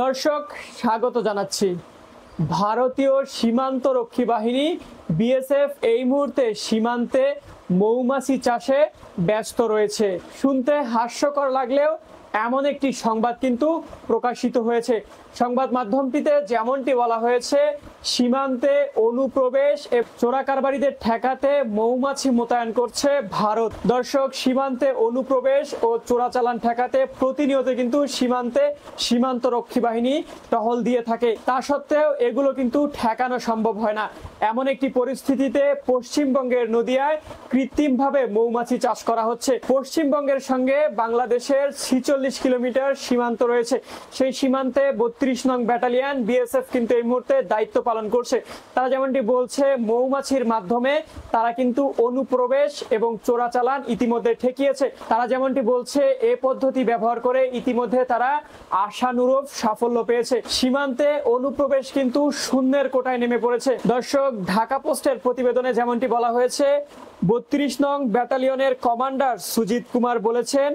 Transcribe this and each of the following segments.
দর্শক স্বাগত জানাচ্ছি। ভারতীয় সীমান্ত রক্ষী বাহিনী বিএসএফ এই মুহূর্তে সীমান্তে মৌমাছি চাষে ব্যস্ত রয়েছে। শুনতে হাস্যকর লাগলেও এমন একটি সংবাদ কিন্তু প্রকাশিত হয়েছে। সংবাদ মাধ্যমটিতে যেমনটি বলা হয়েছে, সীমান্তে অনুপ্রবেশ চোরা কারবারিদের ঠেকাতে মৌমাছি মোতায়েন করছে ভারত। দর্শক, সীমান্তে অনুপ্রবেশ ও চোরাচালান ঠেকাতে প্রতিনিয়ত কিন্তু সীমান্ত রক্ষী বাহিনী টহল দিয়ে থাকে। তা সত্ত্বেও এগুলো কিন্তু ঠেকানো সম্ভব হয় না। এমন একটি পরিস্থিতিতে পশ্চিমবঙ্গের নদিয়ায় কৃত্রিমভাবে মৌমাছি চাষ করা হচ্ছে। পশ্চিমবঙ্গের সঙ্গে বাংলাদেশের 46 কিলোমিটার সীমান্ত রয়েছে। সেই সীমান্তে 32 নং ব্যাটালিয়ন বিএসএফ কিন্তু এই মুহূর্তে দায়িত্ব পালন করছে। তারা যেমনটি বলছে, মৌমাছির মাধ্যমে তারা কিন্তু অনুপ্রবেশ এবং চোরাচালান ইতিমধ্যে ঠেকিয়েছে। তারা যেমনটি বলছে, এই পদ্ধতি ব্যবহার করে ইতিমধ্যে তারা আশানুরূপ সাফল্য পেয়েছে। সীমান্তে অনুপ্রবেশ কিন্তু শূন্যের কোটায় নেমে পড়েছে। দর্শক, ঢাকা পোস্টের প্রতিবেদনে যেমনটি বলা হয়েছে, 32 নং ব্যাটালিয়নের কমান্ডার সুজিত কুমার বলেছেন,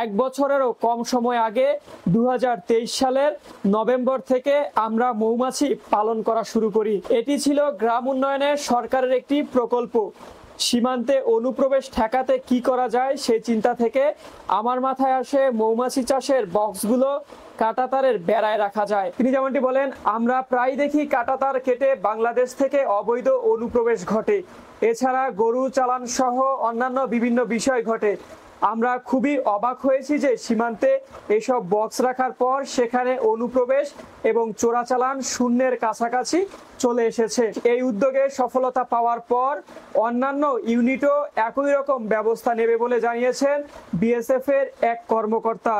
1 বছরেরও কম সময় আগে 2023 সালের নভেম্বর থেকে আমরা মৌমাছি পালন করা শুরু করি। এটি ছিল গ্রাম উন্নয়নের সরকারের একটি প্রকল্প। সীমান্তে অনুপ্রবেশ ঠেকাতে কি করা যায় সেই চিন্তা থেকে আমার মাথায় আসে মৌমাছি চাষের বক্সগুলো কাঁটাতারের বেড়ায় রাখা যায়। তিনি যেমনটি বলেন, আমরা প্রায় দেখি কাঁটাতার কেটে বাংলাদেশ থেকে অবৈধ অনুপ্রবেশ ঘটে। এছাড়া গরু চালান সহ অন্যান্য বিভিন্ন বিষয় ঘটে। আমরা খুবই অবাক হয়েছি যে সীমান্তে এসব বক্স রাখার পর সেখানে অনুপ্রবেশ এবং চোরাচালান শূন্যের কাছাকাছি চলে এসেছে। এই উদ্যোগে সফলতা পাওয়ার পর অন্যান্য ইউনিটও একই রকম ব্যবস্থা নেবে বলে জানিয়েছেন বিএসএফ এর এক কর্মকর্তা।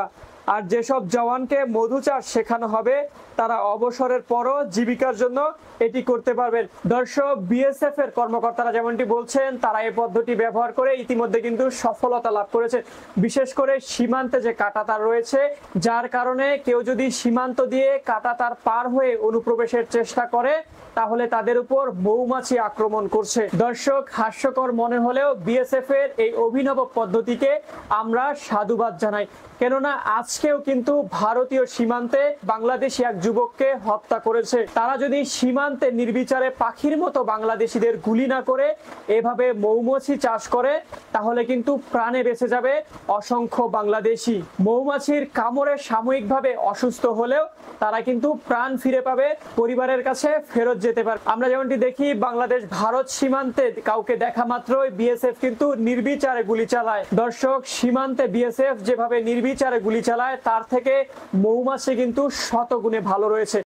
আর যেসব জওয়ানকে মধু চাষ শেখানো হবে তারা অবসরের পরও জীবিকার জন্য এটি করতে পারবেন। দর্শক, বিএসএফ এর কর্মকর্তারা যেমনটি বলছেন, তারা এই পদ্ধতি ব্যবহার করে ইতিমধ্যে কিন্তু সফলতা লাভ করেছে। বিশেষ করে সীমান্তে যে কাঁটাতার রয়েছে, যার কারণে কেউ যদি সীমান্ত দিয়ে কাঁটাতার পার হয়ে অনুপ্রবেশের চেষ্টা করে তাহলে তাদের উপর মৌমাছি আক্রমণ করছে। দর্শক, হাস্যকর মনে হলেও বিএসএফ এর এই অভিনব পদ্ধতিকে আমরা সাধুবাদ জানাই। কেননা আজকেও কিন্তু ভারতীয় সীমান্তে বাংলাদেশি এক যুবককে হত্যা করেছে। তারা যদি সীমান্তে নির্বিচারে পাখির মতো বাংলাদেশিদের গুলি না করে এভাবে মৌমাছি চাষ করে তাহলে কিন্তু প্রাণে বেঁচে যাবে অসংখ্য বাংলাদেশি। মৌমাছির কামড়ে সাময়িকভাবে অসুস্থ হলেও তারা কিন্তু প্রাণ ফিরে পাবে, পরিবারের কাছে ফেরত যেতে পারে। আমরা যেমনটি দেখি, বাংলাদেশ ভারত সীমান্তে কাউকে দেখা মাত্রই বিএসএফ কিন্তু নির্বিচারে গুলি চালায়। দর্শক, সীমান্তে বিএসএফ যেভাবে নির্বিচারে গুলি চালায় তার থেকে মৌমাছি কিন্তু শতগুণে ভালো রয়েছে।